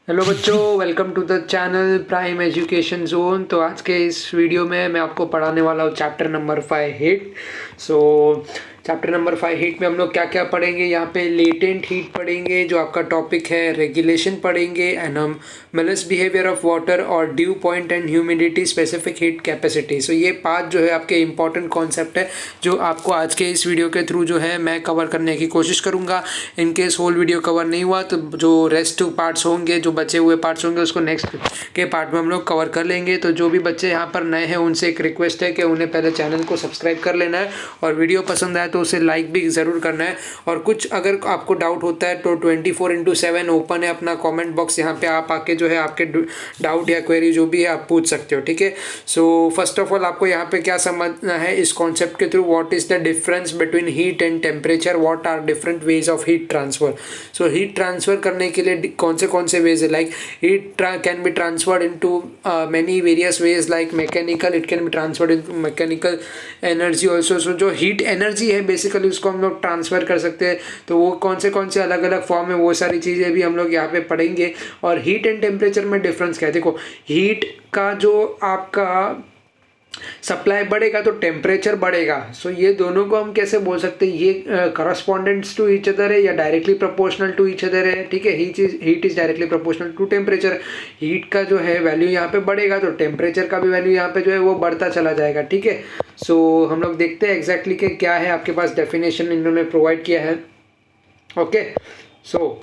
Hello बच्चों, welcome to the channel prime education zone. तो आज के इस वीडियो में मैं आपको पढ़ाने वाला हूँ चैप्टर नंबर 5 हीट। सो चैप्टर नंबर 5 हीट में हम लोग क्या क्या पढ़ेंगे, यहाँ पे लेटेंट हीट पढ़ेंगे जो आपका टॉपिक है, रेगुलेशन पढ़ेंगे एंड हम मेलस बिहेवियर ऑफ वाटर और dew point and humidity specific heat capacity. So ये 5 जो है आपके इंपॉर्टेंट कॉन्सेप्ट है जो आपको आज के इस वीडियो के थ्रू जो है मैं कवर करने की कोशिश करूँगा। इनकेस होल वीडियो कवर नहीं हुआ तो जो रेस्ट पार्ट्स होंगे, जो बचे हुए पार्ट्स होंगे, उसको नेक्स्ट के पार्ट में हम लोग कवर कर लेंगे। तो जो भी बच्चे यहाँ पर नए हैं उनसे एक रिक्वेस्ट है कि उन्हें पहले चैनल को सब्सक्राइब कर लेना है और वीडियो पसंद आए तो उसे लाइक भी ज़रूर करना है। और कुछ अगर आपको डाउट होता है तो 24/7 ओपन है अपना कमेंट बॉक्स, यहाँ पे आप आके जो है आपके डाउट या क्वेरी जो भी है आप पूछ सकते हो, ठीक है। सो फर्स्ट ऑफ ऑल आपको यहाँ पे क्या समझना है इस कॉन्सेप्ट के through, what is the difference between heat and temperature, what are different ways of heat transfer. So heat transfer करने के लिए कौन से वेज है, like heat can be transferred into many various ways like mechanical, it can be transferred into mechanical energy also। so जो heat energy है basically उसको हम लोग ट्रांसफ़र कर सकते हैं। तो वो कौन से अलग अलग फॉर्म है वो सारी चीज़ें भी हम लोग यहाँ पे पढ़ेंगे। और हीट एंड टेम्परेचर में डिफरेंस क्या है, देखो हीट का जो आपका सप्लाई बढ़ेगा तो टेम्परेचर बढ़ेगा। सो ये दोनों को हम कैसे बोल सकते हैं, ये करस्पॉन्डेंट्स टू ईच अदर है या directly proportional to each other है, ठीक है। Heat is directly proportional to temperature. Heat का जो है वैल्यू यहाँ पे बढ़ेगा तो टेम्परेचर का भी वैल्यू यहाँ पे जो है वो बढ़ता चला जाएगा, ठीक है। सो हम लोग देखते हैं एग्जैक्टली कि क्या है, आपके पास डेफिनेशन इन्होंने प्रोवाइड किया है। ओके, सो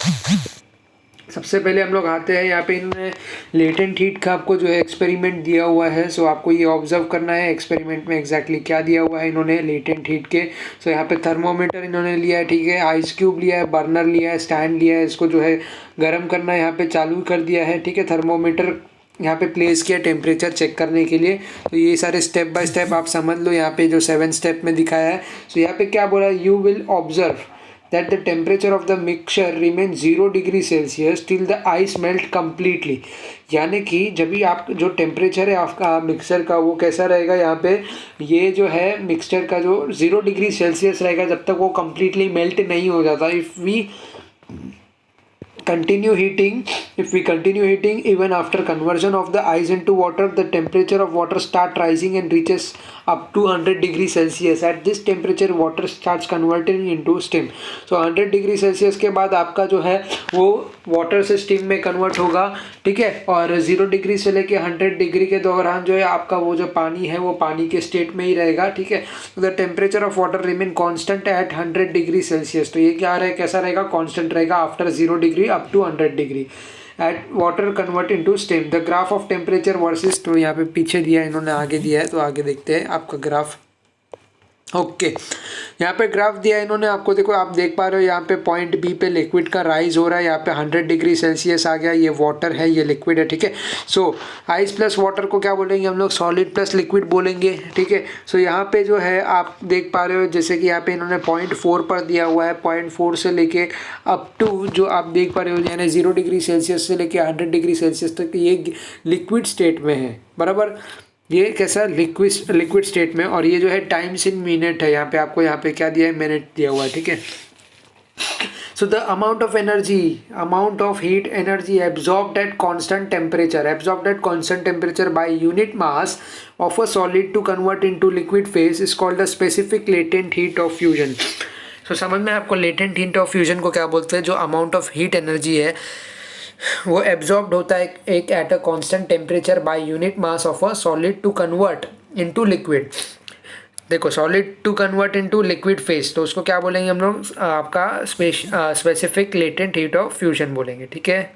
सबसे पहले हम लोग आते हैं यहाँ पे इन्होंने लेटेंट हीट का आपको जो है एक्सपेरिमेंट दिया हुआ है। सो आपको ये ऑब्जर्व करना है एक्सपेरिमेंट में एग्जैक्टली क्या दिया हुआ है इन्होंने लेटेंट हीट के। सो यहाँ पे थर्मोमीटर इन्होंने लिया है, ठीक है, आइस क्यूब लिया है, बर्नर लिया है, स्टैंड लिया है, इसको जो है गर्म करना है, यहाँ पे चालू कर दिया है, ठीक है। थर्मोमीटर यहाँ पे प्लेस किया टेम्परेचर चेक करने के लिए। तो ये सारे स्टेप बाय स्टेप आप समझ लो, यहाँ पे जो 7 स्टेप में दिखाया है। सो यहाँ पे क्या बोला, you will observe that the temperature of the mixture remains 0 degree Celsius till the ice melt completely। यानी कि जब भी आप जो टेम्परेचर है आपका मिक्सर का वो कैसा रहेगा, यहाँ पे ये जो है मिक्सचर का जो 0 डिग्री सेल्सियस रहेगा जब तक वो कम्प्लीटली मेल्ट नहीं हो जाता। if we continue heating even after conversion of the ice into water, the temperature of water start rising and reaches up to 100 degree Celsius. at this temperature water starts converting into steam। so 100 degree Celsius के बाद आपका जो है वो water से steam में convert होगा, ठीक है। और 0 डिग्री से लेके 100 डिग्री के दौरान जो है आपका वो जो पानी है वो पानी के स्टेट में ही रहेगा, ठीक है। The temperature of water remain constant at 100 degree Celsius. तो ये क्या रहे, कैसा रहेगा, कांस्टेंट रहेगा after 0 degree up to 100 degree. At water convert into steam. The graph of temperature versus, तो यहाँ पे पीछे दिया है इन्होंने, आगे दिया है तो आगे देखते हैं आपका ग्राफ। ओके, यहाँ पे ग्राफ दिया है इन्होंने आपको, देखो आप देख पा रहे हो यहाँ पे पॉइंट बी पे लिक्विड का राइज हो रहा है, यहाँ पे 100 डिग्री सेल्सियस आ गया, ये वाटर है, ये लिक्विड है, ठीक है। सो आइस प्लस वाटर को क्या बोलेंगे हम लोग, सॉलिड प्लस लिक्विड बोलेंगे, ठीक है। सो यहाँ पे जो है आप देख पा रहे हो जैसे कि यहाँ पे इन्होंने 0.4 पर दिया हुआ है, 0.4 से लेके अप टू जो आप देख पा रहे हो यानी 0 डिग्री सेल्सियस से लेके 100 डिग्री सेल्सियस तक ये लिक्विड स्टेट में है, बराबर। ये कैसा, लिक्विड स्टेट में। और ये जो है टाइम्स इन मिनट है, यहाँ पे आपको यहाँ पे क्या दिया है, मिनट दिया हुआ है, ठीक है। So the amount of heat energy absorbed at constant temperature by unit mass of a solid to convert into liquid phase is called the specific latent heat of fusion. So समझ में आपको latent heat of fusion को क्या बोलते हैं, जो amount of heat energy है वो एब्जॉर्ब्ड होता है एक at a constant temperature by unit mass of a solid to convert into liquid. देखो solid to convert into liquid phase, तो उसको क्या बोलेंगे हम लोग, आपका specific latent heat of fusion बोलेंगे, ठीक है।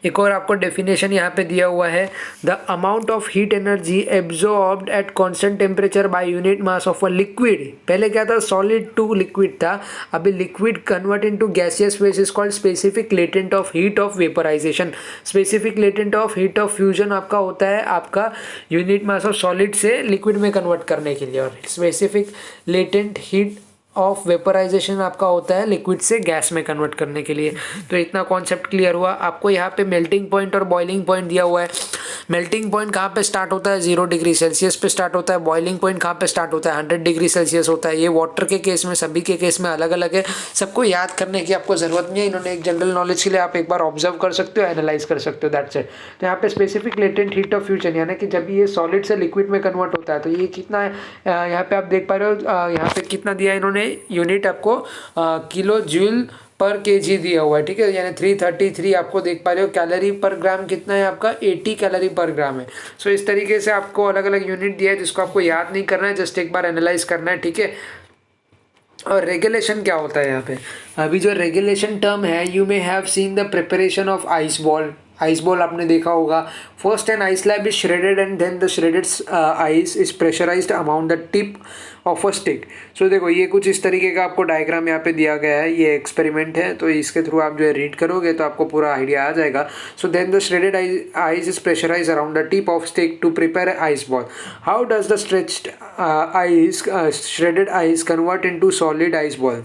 एक और आपको डेफिनेशन यहाँ पे दिया हुआ है, the amount of heat energy absorbed at constant temperature by unit mass of a liquid. पहले क्या था, सॉलिड टू लिक्विड था, अभी liquid convert into gaseous phase is called specific latent of heat of vaporisation. Specific latent of heat of fusion आपका होता है आपका unit mass of solid से लिक्विड में कन्वर्ट करने के लिए, और specific latent heat of vaporisation आपका होता है लिक्विड से गैस में कन्वर्ट करने के लिए। तो इतना कॉन्सेप्ट क्लियर हुआ आपको। यहाँ पे मेल्टिंग पॉइंट और बॉइलिंग पॉइंट दिया हुआ है। मेल्टिंग पॉइंट कहाँ पे स्टार्ट होता है, 0 डिग्री सेल्सियस पे स्टार्ट होता है। बॉइलिंग पॉइंट कहाँ पे स्टार्ट होता है, 100 डिग्री सेल्सियस होता है। ये वाटर के केस में, सभी के केस में अलग अलग है, सबको याद करने की आपको ज़रूरत नहीं है। इन्होंने एक जनरल नॉलेज के लिए आप एक बार ऑब्जर्व कर सकते हो, एनालाइज कर सकते हो, दैट्स इट। तो यहाँ पे specific latent heat of fusion, यानी कि जब ये सॉलिड से लिक्विड में कन्वर्ट होता है तो ये कितना है, यहाँ पे आप देख पा रहे हो, यहाँ पे कितना दिया है इन्होंने यूनिट आपको, किलो जूल पर केजी दिया हुआ है, ठीक है, यानी 333 आपको देख पा रहे हो। कैलोरी पर ग्राम कितना है आपका, 80 कैलोरी पर ग्राम है। सो इस तरीके से आपको अलग अलग यूनिट दिया है जिसको आपको याद नहीं करना है, जस्ट एक बार एनालाइज करना है, ठीक है। और रेगुलेशन क्या होता है यहाँ पे, अभी जो रेगुलेशन टर्म है, you may have seen the preparation of ice ball. Ice ball आपने देखा होगा, first an ice slab is shredded and then the shredded ice is pressurised amount the tip of a stick. So देखो ये कुछ इस तरीके का आपको डायग्राम यहाँ पे दिया गया है, ये एक्सपेरिमेंट है, तो इसके थ्रू आप जो है रीड करोगे तो आपको पूरा आइडिया आ जाएगा। So then the shredded ice is pressurise around the tip of stick to prepare ice ball. How does the stretched ice shredded ice convert into solid ice ball.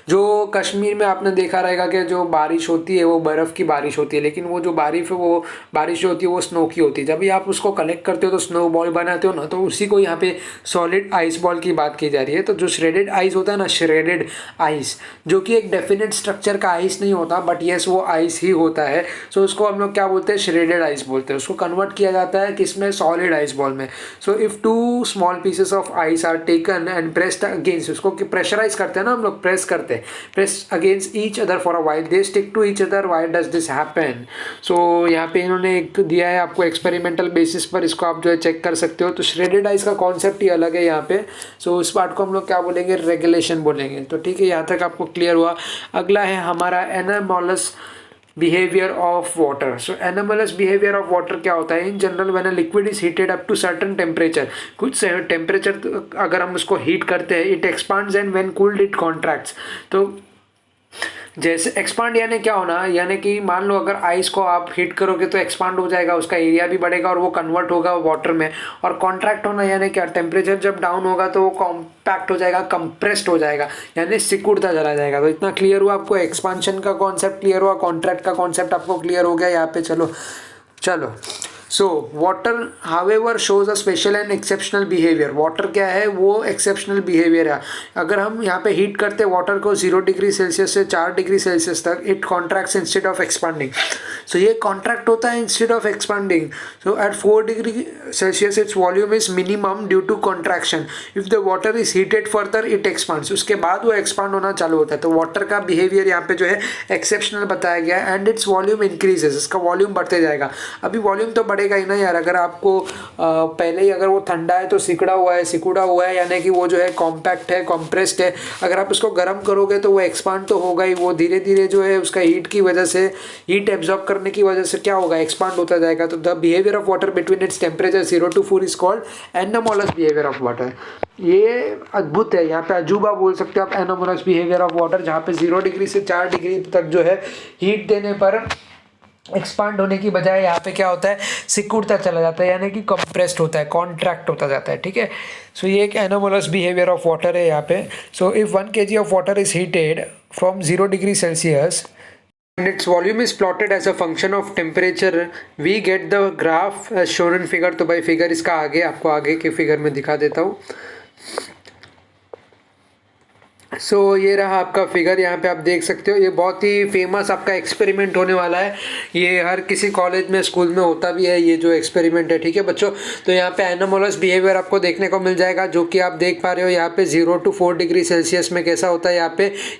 जो कश्मीर में आपने देखा रहेगा कि जो बारिश होती है वो बर्फ़ की बारिश होती है, लेकिन वो जो बारिश है वो बारिश जो होती है वो स्नो की होती है। जब भी आप उसको कलेक्ट करते हो तो स्नो बॉल बनाते हो ना, तो उसी को यहाँ पे सॉलिड आइस बॉल की बात की जा रही है। तो जो श्रेडेड आइस होता है ना, श्रेडेड आइस, जो कि एक डेफिनेट स्ट्रक्चर का आइस नहीं होता, बट येस वो आइस ही होता है। सो उसको हम लोग क्या बोलते हैं, श्रेडेड आइस बोलते हैं। उसको कन्वर्ट किया जाता है किसमें, सॉलिड आइस बॉल में। So if 2 small pieces of ice are taken and pressed against, उसको प्रेशराइज करते हैं ना हम लोग, प्रेस करते हैं, press against each other for a while, they stick to each other. Why does this happen? So यहाँ पे इन्होंने एक दिया है आपको एक्सपेरिमेंटल बेसिस पर, इसको आप जो है चेक कर सकते हो। तो श्रेडेड आइस का कॉन्सेप्ट ही अलग है यहाँ पे। सो उस पार्ट को हम लोग क्या बोलेंगे, रेगुलेशन बोलेंगे। तो ठीक है, यहाँ तक आपको क्लियर हुआ। अगला है हमारा anomalous behaviour of water. So anomalous behaviour of water क्या होता है, in general when a liquid is heated up to certain temperature, कुछ टेम्परेचर अगर हम उसको हीट करते हैं, it expands and when cooled it contracts. तो जैसे एक्सपांड यानी क्या होना, यानी कि मान लो अगर आइस को आप हीट करोगे तो एक्सपांड हो जाएगा, उसका एरिया भी बढ़ेगा और वो कन्वर्ट होगा वाटर में। और कॉन्ट्रैक्ट होना यानी क्या, टेम्परेचर जब डाउन होगा तो वो कॉम्पैक्ट हो जाएगा, कंप्रेस्ड हो जाएगा, यानी सिकुड़ता चला जाएगा। तो इतना क्लियर हुआ आपको, एक्सपांशन का कॉन्सेप्ट क्लियर हुआ, कॉन्ट्रैक्ट का कॉन्सेप्ट आपको क्लियर हो गया यहाँ पे। चलो so water however shows a special and exceptional behaviour. Water क्या है, वो एक्सेप्शनल बिहेवियर है। अगर हम यहाँ पे हीट करते हैं वाटर को 0 डिग्री सेल्सियस से 4 डिग्री सेल्सियस तक, it contracts instead of expanding. So ये कॉन्ट्रैक्ट होता है instead of expanding. So at 4 degree Celsius its volume is minimum due to contraction. If the water is heated further it expands, उसके बाद वो expand होना चालू होता है। तो वाटर का बिहेवियर यहाँ पे जो है एक्सेप्शनल बताया गया है। एंड इट्स वॉल्यूम इंक्रीजेस, इसका वॉल्यूम बढ़ते जाएगा। अभी वॉल्यूम तो बढ़ेगा ही ना यार, अगर आपको पहले ही अगर वो ठंडा है तो सिकुड़ा हुआ है, यानी कि वो जो है कॉम्पैक्ट है, कॉम्प्रेस्ड है। अगर आप उसको गर्म करोगे तो वो एक्सपांड तो होगा ही, वो धीरे धीरे जो है उसका हीट की वजह से, हीट एब्जॉर्ब करने की वजह से क्या होगा, एक्सपांड होता जाएगा। तो the behaviour of water between its temperature 0 to 4 is called anomalous behaviour of water. ये अद्भुत है, यहाँ पे अजूबा बोल सकते हो आप, एनामोलस बिहेवियर ऑफ वाटर, जहाँ पे 0 डिग्री से 4 डिग्री तक जो है हीट देने पर एक्सपांड होने की बजाय यहाँ पे क्या होता है, सिकुड़ता चला जाता है, यानी कि कंप्रेस्ड होता है, कॉन्ट्रैक्ट होता जाता है। ठीक है, सो ये एक एनोमोलस बिहेवियर ऑफ वाटर है यहाँ पे। So if 1 kg of water is heated from 0 degree Celsius and its volume is plotted as a function of temperature, we get the graph as shown in figure। तो भाई figure इसका आगे आपको आगे के फिगर में दिखा देता हूँ। सो ये रहा आपका फिगर, यहाँ पे आप देख सकते हो। ये बहुत ही फेमस आपका एक्सपेरिमेंट होने वाला है, ये हर किसी कॉलेज में स्कूल में होता भी है ये जो एक्सपेरिमेंट है। ठीक है बच्चों, तो यहाँ पे एनामोलस बिहेवियर आपको देखने को मिल जाएगा, जो कि आप देख पा रहे हो यहाँ पे 0 to 4 डिग्री सेल्सियस में कैसा होता है।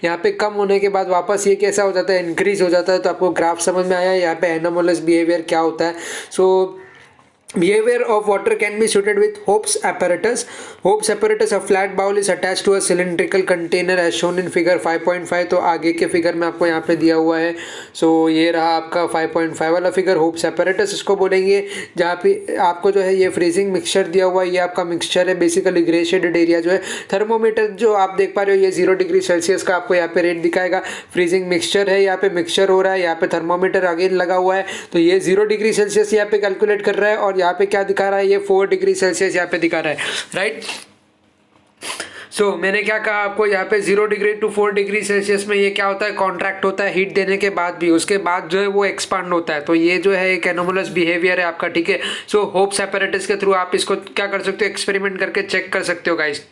यहाँ पे कम होने के बाद वापस ये कैसा हो जाता है, इंक्रीज हो जाता है। तो आपको ग्राफ समझ में आया यहाँ पे एनामोलस बिहेवियर क्या होता है। सो behavior of water can be suited with Hope's apparatus. Hope's apparatus, a flat bowl is attached to a cylindrical container as shown in figure 5.5। तो आगे के फिगर में आपको यहाँ पे दिया हुआ है। सो ये रहा आपका 5.5 वाला फिगर, Hope's apparatus इसको बोलेंगे, जहाँ पे आपको जो है ये फ्रीजिंग मिक्सचर दिया हुआ है। ये आपका मिक्सचर है बेसिकली, ग्रे शेडेड एरिया जो है। थर्मोमीटर जो आप देख पा रहे हो ये 0 डिग्री सेल्सियस का आपको यहाँ पे रेट दिखाएगा। फ्रीजिंग मिक्सचर है, यहाँ पे मिक्सचर हो रहा है, यहाँ पे थर्मोमीटर अगेन लगा हुआ है। तो ये 0 डिग्री सेल्सियस यहाँ पे कैलकुलेट कर रहा है, और यहाँ पे क्या दिखा रहा है, ये 4 डिग्री सेल्सियस यहाँ पे दिखा रहा है, राइट। मैंने क्या कहा आपको, यहाँ पे 0 डिग्री टू 4 डिग्री सेल्सियस में ये क्या होता है, कॉन्ट्रैक्ट होता है हीट देने के बाद भी, उसके बाद जो है वो एक्सपांड होता है। तो ये जो है एक एनोमलस बिहेवियर है आपका, ठीक है। होप्स एपैरेटस के थ्रू आप इसको क्या कर सकते हो, एक्सपेरिमेंट करके चेक कर सकते हो गाइस।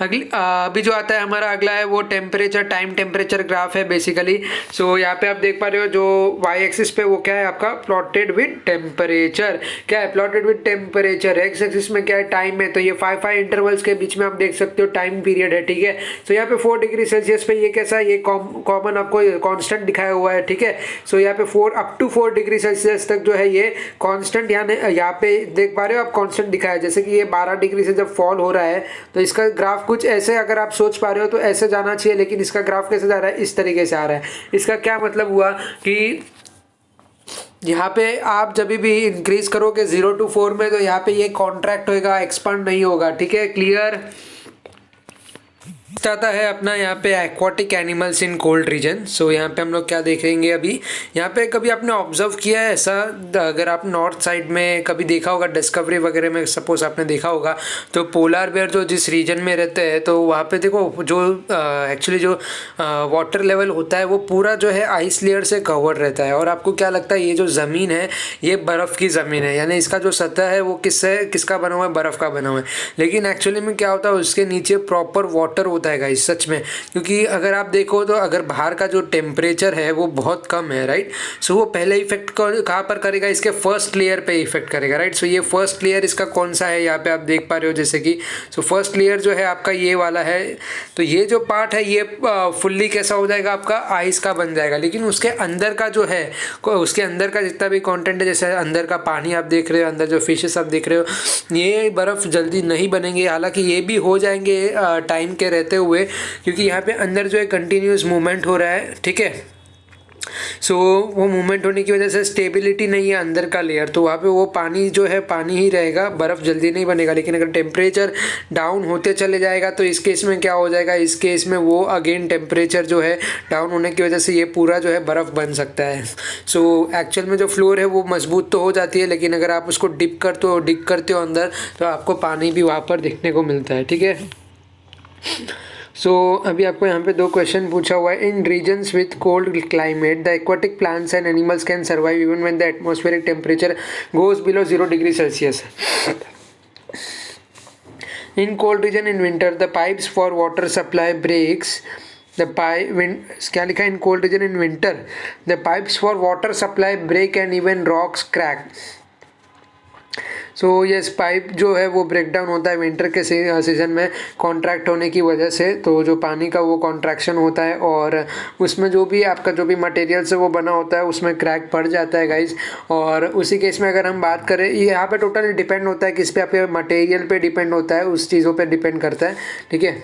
अभी जो आता है हमारा अगला है वो टेम्परेचर, टाइम टेम्परेचर ग्राफ है बेसिकली। यहाँ पे आप देख पा रहे हो जो वाई एक्सिस पे वो क्या है आपका, प्लॉटेड विद टेम्परेचर। क्या है, plotted with temperature. X axis में क्या है, टाइम है। तो ये 5 इंटरवल्स के बीच में आप देख सकते हो टाइम पीरियड है, ठीक है। यहाँ पे 4 डिग्री सेल्सियस पे ये कैसा, ये कॉमन आपको कॉन्स्टेंट दिखाया हुआ है, ठीक है। यहाँ पे 4 अप टू 4 डिग्री सेल्सियस तक जो है ये कॉन्स्टेंट, यहाँ पे देख पा रहे हो आप कॉन्स्टेंट दिखाया। जैसे कि ये 12 डिग्री से जब फॉल हो रहा है तो इसका ग्राफ कुछ ऐसे, अगर आप सोच पा रहे हो तो ऐसे जाना चाहिए, लेकिन इसका ग्राफ कैसे जा रहा है, इस तरीके से आ रहा है। इसका क्या मतलब हुआ कि यहाँ पे आप जब भी इंक्रीज करोगे 0 to 4 में, तो यहाँ पे ये कॉन्ट्रैक्ट होगा, एक्सपांड नहीं होगा, ठीक है। क्लियर आता है अपना यहाँ पे aquatic animals in cold reason. यहाँ पे हम लोग क्या देखेंगे अभी, यहाँ पे कभी आपने ऑब्जर्व किया है ऐसा, अगर आप नॉर्थ साइड में कभी देखा होगा, डिस्कवरी वगैरह में सपोज आपने देखा होगा, तो पोलर बेयर जो जिस रीजन में रहते हैं तो वहाँ पे देखो जो एक्चुअली जो वाटर लेवल होता है वो पूरा जो है आइस लेयर से कवर रहता है। और आपको क्या लगता है, ये जो ज़मीन है ये बर्फ़ की ज़मीन है, यानी इसका जो सतह है वो किसका बना हुआ है, बर्फ़ का बना हुआ है। लेकिन एक्चुअली में क्या होता है, उसके नीचे प्रॉपर वाटर होता है गाइस, सच में। क्योंकि अगर आप देखो तो अगर बाहर का जो टेम्परेचर है वो बहुत कम है, राइट। वो पहले इफेक्ट कहाँ पर करेगा, इसके फर्स्ट लेयर पे इफेक्ट करेगा, राइट। ये फर्स्ट लेयर इसका कौन सा है, यहाँ पे आप देख पा रहे हो जैसे कि फर्स्ट लेयर जो है आपका ये वाला है। तो ये जो पार्ट है ये फुल्ली कैसा हो जाएगा आपका, आइस का बन जाएगा। लेकिन उसके अंदर का जो है, उसके अंदर का जितना भी कंटेंट है, जैसे अंदर का पानी आप देख रहे हो, अंदर जो फिशेस आप देख रहे हो, ये बर्फ़ जल्दी नहीं बनेंगे। हालांकि ये भी हो जाएंगे टाइम के रहते हुए, क्योंकि यहाँ पे अंदर जो है कंटिन्यूस मूवमेंट हो रहा है, ठीक है। वो मूवमेंट होने की वजह से स्टेबिलिटी नहीं है अंदर का लेयर, तो वहाँ पे वो पानी जो है पानी ही रहेगा, बर्फ़ जल्दी नहीं बनेगा। लेकिन अगर टेम्परेचर डाउन होते चले जाएगा तो इस केस में क्या हो जाएगा, इस केस में वो अगेन टेम्परेचर जो है डाउन होने की वजह से ये पूरा जो है बर्फ़ बन सकता है। एक्चुअल में जो फ्लोर है वो मजबूत तो हो जाती है, लेकिन अगर आप उसको डिप करते हो अंदर, तो आपको पानी भी वहाँ पर देखने को मिलता है, ठीक है। अभी आपको यहाँ पे 2 क्वेश्चन पूछा हुआ है। In regions with cold climate the aquatic plants and animals can survive even when the atmospheric temperature goes below 0 degree Celsius. In cold region in winter the pipes for water supply breaks क्या लिखा है, in cold region in winter the pipes for water supply break and even rocks crack. Yes, pipe जो है वो break down होता है winter के season में कॉन्ट्रैक्ट होने की वजह से। तो जो पानी का वो कॉन्ट्रैक्शन होता है और उसमें जो भी आपका जो भी मटेरियल से वो बना होता है उसमें क्रैक पड़ जाता है गाइज। और उसी केस में अगर हम बात करें, ये यहाँ पे टोटली डिपेंड होता है किस पे, आपके मटेरियल पे डिपेंड होता है, उस चीज़ों पे डिपेंड करता है, ठीक है।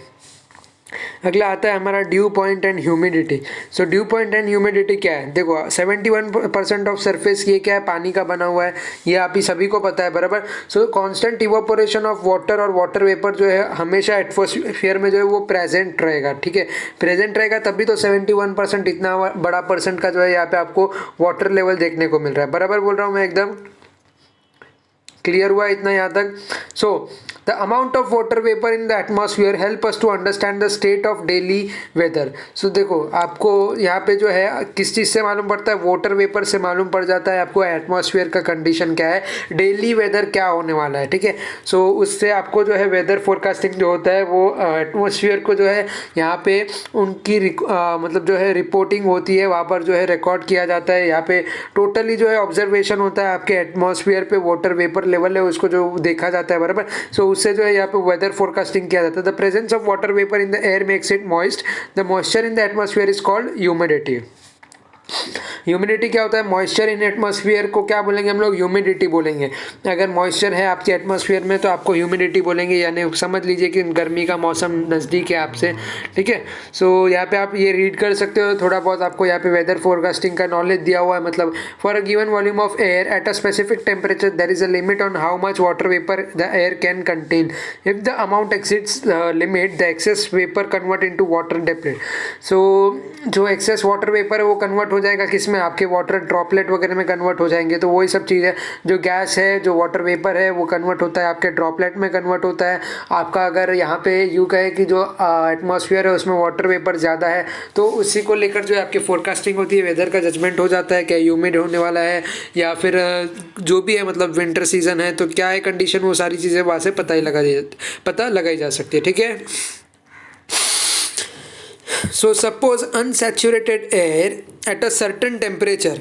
अगला आता है हमारा due point and humidity. Due point and humidity क्या है, देखो 71% ऑफ सरफेस ये क्या है, पानी का बना हुआ है, ये आप ही सभी को पता है, बराबर। कांस्टेंट इवापोरेशन ऑफ वाटर और वाटर वेपर जो है हमेशा एटमॉस्फेयर में जो है वो प्रेजेंट रहेगा, ठीक है। प्रेजेंट रहेगा तभी तो 71% इतना बड़ा परसेंट का जो है यहाँ पे आपको वाटर लेवल देखने को मिल रहा है, बराबर बोल रहा हूँ मैं एकदम। क्लियर हुआ इतना यहाँ तक। The amount of water vapor in the atmosphere help us to understand the state of daily weather. देखो आपको यहाँ पे जो है किस चीज़ से मालूम पड़ता है, वाटर वेपर से मालूम पड़ जाता है आपको एटमॉस्फेयर का कंडीशन क्या है, डेली वेदर क्या होने वाला है, ठीक है। उससे आपको जो है वेदर फोरकास्टिंग जो होता है वो एटमॉस्फेयर को जो है यहाँ पे उनकी मतलब जो है रिपोर्टिंग होती है, वहाँ पर जो है रिकॉर्ड किया जाता है। यहाँ पे टोटली जो है ऑब्जर्वेशन होता है आपके एटमॉस्फेयर पे वाटर वेपर लेवल है उसको जो देखा जाता है, बराबर। उससे जो है यहाँ पे वेदर फोरकास्टिंग किया जाता है। The presence of water vapour in the air makes it moist. The moisture in the atmosphere is called humidity. Humidity क्या होता है, मॉइस्चर इन एटमॉस्फेयर को क्या बोलेंगे हम लोग, ह्यूमिडिटी बोलेंगे। अगर मॉइस्चर है आपके एटमॉस्फेयर में तो आपको ह्यूमिडिटी बोलेंगे, यानी समझ लीजिए कि गर्मी का मौसम नज़दीक है आपसे, ठीक है। यहाँ पे आप ये रीड कर सकते हो, थोड़ा बहुत आपको यहाँ पे वेदर फोरकास्टिंग का नॉलेज दिया हुआ है। मतलब for a given volume of air at a specific temperature there is a limit on how much water vapour the air can contain. If the amount exceeds limit the excess vapour convert into water droplet. जो excess water vapour है वो convert हो जाएगा किस में आपके water droplet वगैरह में कन्वर्ट हो जाएंगे। तो वही सब चीज़ है, जो गैस है, जो वाटर वेपर है, वो कन्वर्ट होता है आपके ड्रॉपलेट में कन्वर्ट होता है। आपका अगर यहाँ पे यूँ कहे कि जो एटमॉस्फेयर है उसमें वाटर वेपर ज़्यादा है, तो उसी को लेकर जो है आपकी फोरकास्टिंग होती है, वेदर का जजमेंट हो जाता है, क्या ह्यूमिड होने वाला है या फिर जो भी है, मतलब विंटर सीजन है तो क्या है कंडीशन, वो सारी चीज़ें वहाँ से पता लगाई जा सकती है। ठीक है। So suppose unsaturated air at a certain temperature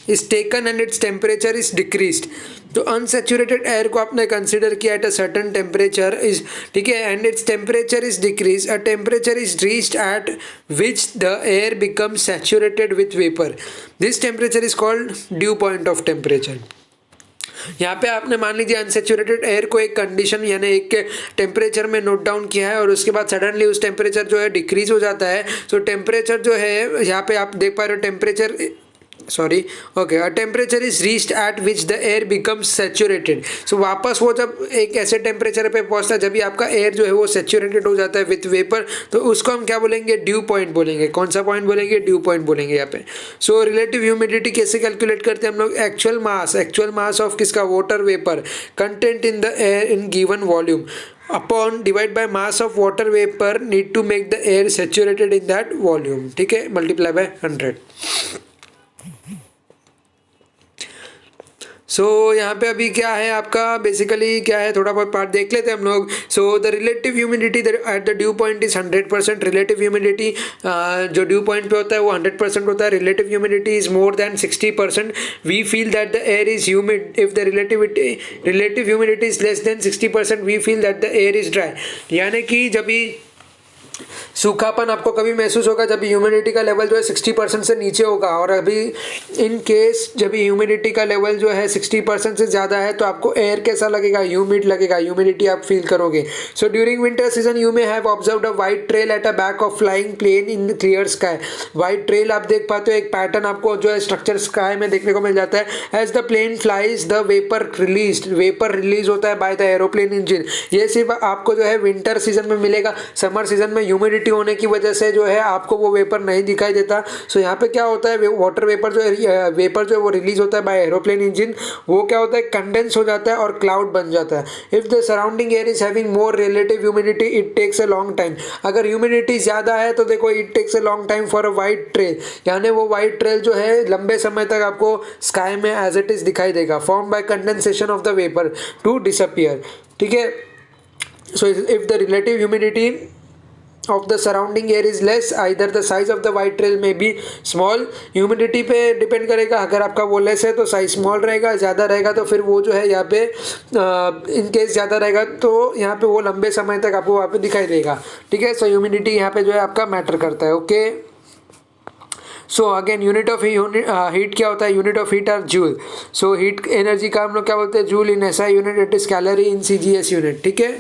is taken and its temperature is decreased. तो unsaturated air को आपने कंसिडर किया at a certain temperature is, ठीक है, and its temperature is decreased. A temperature is reached at which the air becomes saturated with vapor. This temperature is called dew point of temperature. यहाँ पे आपने मान लीजिए unsaturated air को एक condition यानी एक टेम्परेचर में नोट डाउन किया है और उसके बाद सडनली उस टेम्परेचर जो है डिक्रीज हो जाता है। सो टेम्परेचर जो है यहाँ पे आप देख पा रहे हो temperature a temperature is reached at which the air becomes saturated. So वापस वो जब एक ऐसे टेम्परेचर पे पहुंचता है जब भी आपका एयर जो है वो सेचुरेटेड हो जाता है विथ वेपर, तो उसको हम क्या बोलेंगे, ड्यू पॉइंट बोलेंगे। कौन सा पॉइंट बोलेंगे, ड्यू पॉइंट बोलेंगे यहाँ पे। सो रिलेटिव ह्यूमिडिटी कैसे कैलकुलेट करते हैं हम लोग, एक्चुअल मास ऑफ किसका, water vapour content in the air in given volume upon divide by mass of water vapour need to make the air saturated in that volume. ठीक है, multiply by 100। सो यहाँ पे अभी क्या है आपका, बेसिकली क्या है, थोड़ा बहुत पार्ट देख लेते हैं हम लोग। So the relative humidity at the dew point is 100%। Relative humidity जो ड्यू पॉइंट पे होता है वो 100% होता है। Relative humidity is more than 60%। We feel that the air is humid if the relative humidity is less than 60%, we feel that the air is dry. यानी कि जब भी सूखापन आपको कभी महसूस होगा जब ह्यूमिडिटी का लेवल जो है 60% से नीचे होगा, और अभी इन केस जब ह्यूमिडिटी का लेवल जो है 60% से ज़्यादा है तो आपको एयर कैसा लगेगा, ह्यूमिड लगेगा, ह्यूमिडिटी आप फील करोगे। So during winter season you may have observed a white trail at a back of flying plane in clear sky. White trail आप देख पाते हो, एक पैटर्न आपको जो है स्ट्रक्चर स्काई में देखने को मिल जाता है। As the plane flies the vapour release होता है बाय द एरोप्लेन इंजन। ये सिर्फ आपको जो है विंटर सीजन में मिलेगा, समर सीजन में ह्यूमिडिटी होने की वजह से जो है आपको वो वेपर नहीं दिखाई देता। सो यहाँ पे क्या होता है, वाटर वेपर जो है वो रिलीज होता है बाय एरोप्लेन इंजन, वो क्या होता है, कंडेंस हो जाता है और क्लाउड बन जाता है। If the surrounding air is having more relative humidity it takes a long time. अगर ह्यूमिडिटी ज़्यादा है तो देखो it takes a long time for a white trail, यानी वो वाइट ट्रेल जो है लंबे समय तक आपको स्काई में एज इट इज दिखाई देगा, form by condensation of the vapour to disappear. ठीक है। So if the relative humidity of the surrounding air is less, either the size of the white trail may be small। Humidity पे depend करेगा, अगर आपका वो less है तो size small रहेगा, ज़्यादा रहेगा तो फिर वो जो है यहाँ पे इन केस ज़्यादा रहेगा तो यहाँ पे वो लंबे समय तक आपको वहाँ पे दिखाई देगा। ठीक है। सो ह्यूमिडिटी यहाँ पे जो है आपका मैटर करता है। Okay. So again unit of heat क्या होता है, unit of heat are joule. So heat energy का हम लोग क्या बोलते हैं, joule in SI unit, it is calorie in CGS unit. ठीक है,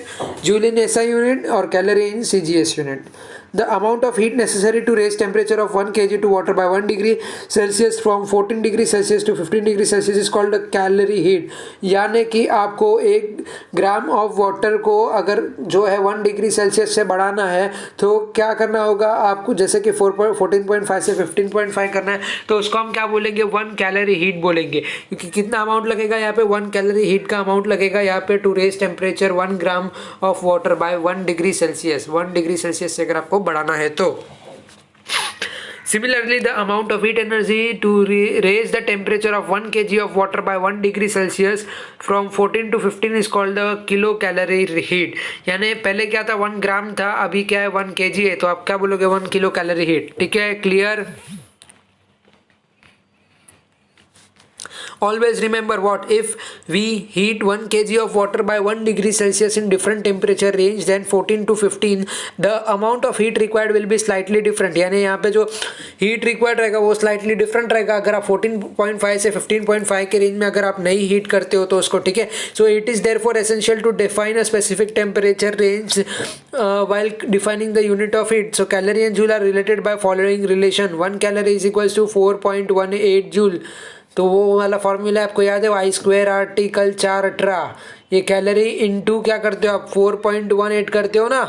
जूल इन एसआई यूनिट और calorie in CGS unit. The amount of heat necessary to raise temperature of 1 kg to water by 1 degree Celsius from 14 degree Celsius to 15 degree Celsius is called a calorie heat। यानी कि आपको 1 gram of water को अगर जो है 1 degree Celsius से बढ़ाना है तो क्या करना होगा आपको, जैसे कि 14.5 से 15.5 करना है तो उसको हम क्या बोलेंगे, 1 कैलोरी हीट बोलेंगे। क्योंकि कितना अमाउंट लगेगा यहाँ पे, 1 कैलोरी हीट का अमाउंट लगेगा यहाँ पे to raise temperature 1 gram of water by 1 degree Celsius. 1 degree Celsius से अगर आपको बढ़ाना है तो। Similarly, the amount of heat energy to raise the temperature of 1 kg of water by 1 degree Celsius from 14 to 15 is called the kilocalorie heat। यानी पहले क्या था, 1 ग्राम था, अभी क्या है 1 kg है, तो आप क्या बोलोगे, 1 किलो कैलोरी हीट। ठीक है, clear. Always remember what, if we heat 1 kg of water by 1 degree Celsius in different temperature range then 14 to 15, the amount of heat required will be slightly different। यानी यहाँ पे जो heat required रहेगा वो slightly different रहेगा अगर आप 14.5 से 15.5 के रेंज में अगर आप नहीं हीट करते हो तो उसको। ठीक है। So it is therefore essential to define a specific temperature range while defining the unit of heat। So calorie and joule are related by following relation। 1 calorie is equals to 4.18 joule। तो वो वाला formula आपको याद है, I² article 4 18, ये calorie into क्या करते हो आप, 4.18 करते हो ना,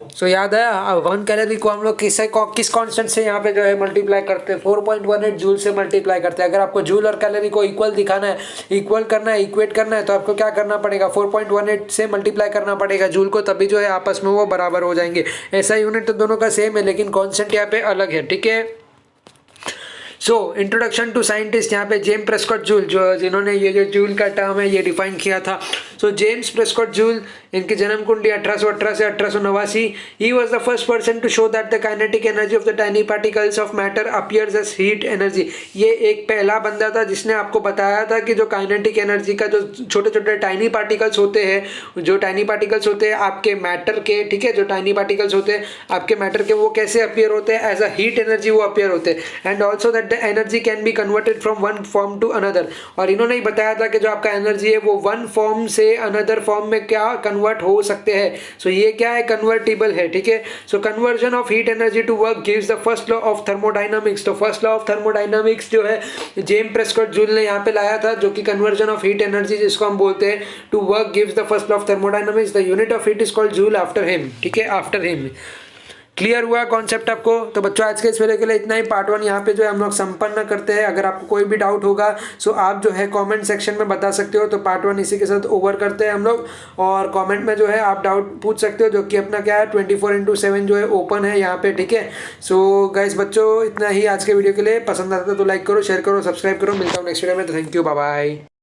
सो याद है 1 कैलोरी को हम लोग किस कांस्टेंट से यहाँ पे जो है मल्टीप्लाई करते हैं, 4.18 जूल से मल्टीप्लाई करते हैं। अगर आपको जूल और कैलोरी को इक्वल दिखाना है, इक्वल करना है, इक्वेट करना है, तो आपको क्या करना पड़ेगा, 4.18 से मल्टीप्लाई करना पड़ेगा जूल को, तभी जो है आपस में वो बराबर हो जाएंगे। ऐसा यूनिट तो दोनों का सेम है, लेकिन कॉन्स्टेंट यहाँ पे अलग है, ठीक है। सो इंट्रोडक्शन टू साइंटिस्ट, यहाँ पे जेम्स प्रेस्कॉट जूल, जो जिन्होंने ये जो जूल का टर्म है ये डिफाइन किया था। सो जेम्स प्रेस्कॉट जूल, इनकी जन्म कुंडली 1818 से 1889। He was the first person to show that the kinetic energy of the tiny particles of matter appears as heat energy. ये एक पहला बंदा था जिसने आपको बताया था कि जो काइनेटिक एनर्जी का जो छोटे छोटे टाइनी पार्टिकल्स होते हैं, जो टाइनी पार्टिकल्स होते हैं आपके मैटर के, ठीक है, जो टाइनी पार्टिकल्स होते हैं आपके मैटर के, वो कैसे अपीयर होते हैं, एज अ हीट एनर्जी वो अपीयर होते हैं। And also that the energy can be converted from one form to another. और इन्होंने ही बताया था कि जो आपका एनर्जी है वो वन फॉर्म से अनदर फॉर्म में क्या कन्वर्ट हो सकते हैं। सो ये क्या है, कन्वर्टिबल है, ठीक है। So conversion of heat energy to work gives the first law of thermodynamics. तो फर्स्ट लॉ ऑफ थर्मोडायनामिक्स जो है जेम्स प्रेस्कॉट जूल ने यहाँ पे लाया था, जो कि कन्वर्जन ऑफ हीट एनर्जी जिसको हम बोलते हैं to work gives the first law of thermodynamics. The unit of heat is called joule after him, ठीक है, आफ्टर हिम। क्लियर हुआ कॉन्सेप्ट आपको? तो बच्चों आज के इस वीडियो के लिए इतना ही। पार्ट 1 यहाँ पे जो है हम लोग संपन्न करते हैं। अगर आपको कोई भी डाउट होगा सो आप जो है कमेंट सेक्शन में बता सकते हो। तो पार्ट 1 इसी के साथ ओवर करते हैं हम लोग, और कमेंट में जो है आप डाउट पूछ सकते हो, जो कि अपना क्या है 24/7 जो है ओपन है यहाँ पे, ठीक है। सो गाइस बच्चों इतना ही आज के वीडियो के लिए। पसंद आता है तो लाइक करो, शेयर करो, सब्सक्राइब करो। मिलता हूँ नेक्स्ट वीडियो में। Thank you, bye bye.